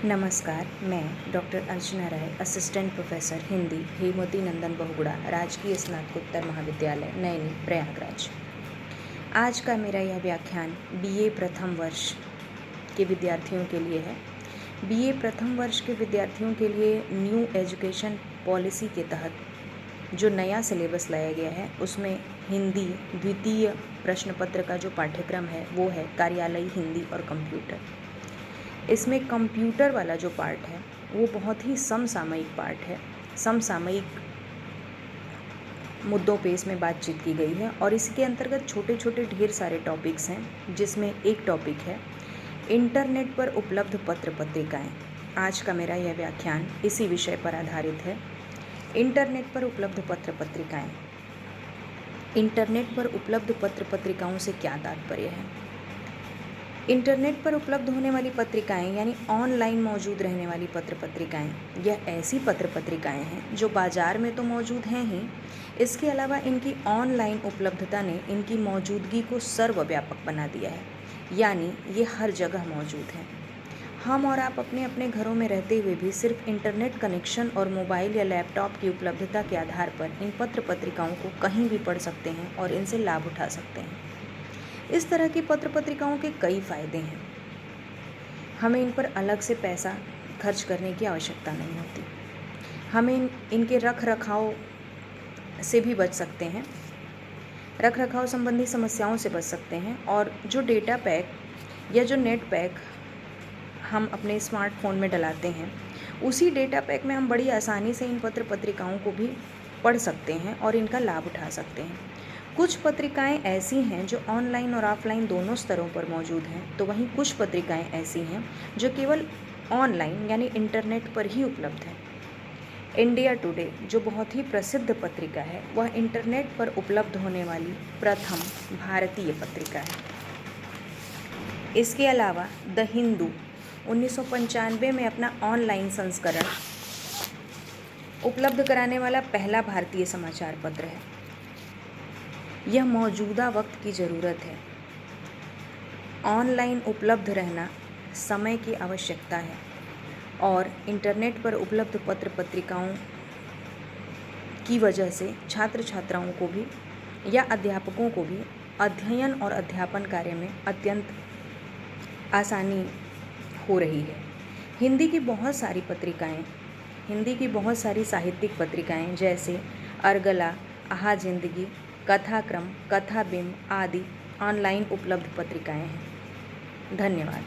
नमस्कार, मैं डॉक्टर अर्चना राय, assistant professor Hindi, Hemvati Nandan Bahuguna, राजकीय स्नातकोत्तर महाविद्यालय, नैनी, प्रयागराज। आज का मेरा यह व्याख्यान बीए प्रथम वर्ष के विद्यार्थियों के लिए है। बीए प्रथम वर्ष के विद्यार्थियों के लिए न्यू एजुकेशन पॉलिसी के तहत जो नया सिलेबस लाया गया है, उसमें हिंदी द्वितीय प्रश्न पत्र का जो पाठ्यक्रम है वो है कार्यालयी हिंदी और कंप्यूटर। इसमें कंप्यूटर वाला जो पार्ट है वो बहुत ही समसामयिक पार्ट है। समसामयिक मुद्दों पे इसमें बातचीत की गई है और इसके अंतर्गत छोटे छोटे ढेर सारे टॉपिक्स हैं, जिसमें एक टॉपिक है इंटरनेट पर उपलब्ध पत्र पत्रिकाएँ। आज का मेरा यह व्याख्यान इसी विषय पर आधारित है। इंटरनेट पर उपलब्ध पत्र पत्रिकाएँ। इंटरनेट पर उपलब्ध पत्र पत्रिकाओं से क्या तात्पर्य है? इंटरनेट पर उपलब्ध होने वाली पत्रिकाएं यानी ऑनलाइन मौजूद रहने वाली पत्र पत्रिकाएं, यह ऐसी पत्र पत्रिकाएं हैं जो बाज़ार में तो मौजूद हैं ही, इसके अलावा इनकी ऑनलाइन उपलब्धता ने इनकी मौजूदगी को सर्वव्यापक बना दिया है, यानी ये हर जगह मौजूद हैं। हम और आप अपने अपने घरों में रहते हुए भी सिर्फ इंटरनेट कनेक्शन और मोबाइल या लैपटॉप की उपलब्धता के आधार पर इन पत्र पत्रिकाओं को कहीं भी पढ़ सकते हैं और इनसे लाभ उठा सकते हैं। इस तरह की पत्र पत्रिकाओं के कई फ़ायदे हैं। हमें इन पर अलग से पैसा खर्च करने की आवश्यकता नहीं होती। हमें इनके रख रखाव से भी बच सकते हैं, रख रखाव संबंधी समस्याओं से बच सकते हैं। और जो डेटा पैक या जो नेट पैक हम अपने स्मार्टफोन में डलाते हैं, उसी डेटा पैक में हम बड़ी आसानी से इन पत्र पत्रिकाओं को भी पढ़ सकते हैं और इनका लाभ उठा सकते हैं। कुछ पत्रिकाएं ऐसी हैं जो ऑनलाइन और ऑफलाइन दोनों स्तरों पर मौजूद हैं, तो वहीं कुछ पत्रिकाएं ऐसी हैं जो केवल ऑनलाइन यानी इंटरनेट पर ही उपलब्ध हैं। इंडिया टुडे जो बहुत ही प्रसिद्ध पत्रिका है, वह इंटरनेट पर उपलब्ध होने वाली प्रथम भारतीय पत्रिका है। इसके अलावा द हिंदू 1995 में अपना ऑनलाइन संस्करण उपलब्ध कराने वाला पहला भारतीय समाचार पत्र है। यह मौजूदा वक्त की ज़रूरत है। ऑनलाइन उपलब्ध रहना समय की आवश्यकता है और इंटरनेट पर उपलब्ध पत्र पत्रिकाओं की वजह से छात्र छात्राओं को भी या अध्यापकों को भी अध्ययन और अध्यापन कार्य में अत्यंत आसानी हो रही है। हिंदी की बहुत सारी पत्रिकाएं, हिंदी की बहुत सारी साहित्यिक पत्रिकाएं जैसे अर्गला, आहा जिंदगी, कथाक्रम, कथाबिंब आदि ऑनलाइन उपलब्ध पत्रिकाएं हैं। धन्यवाद।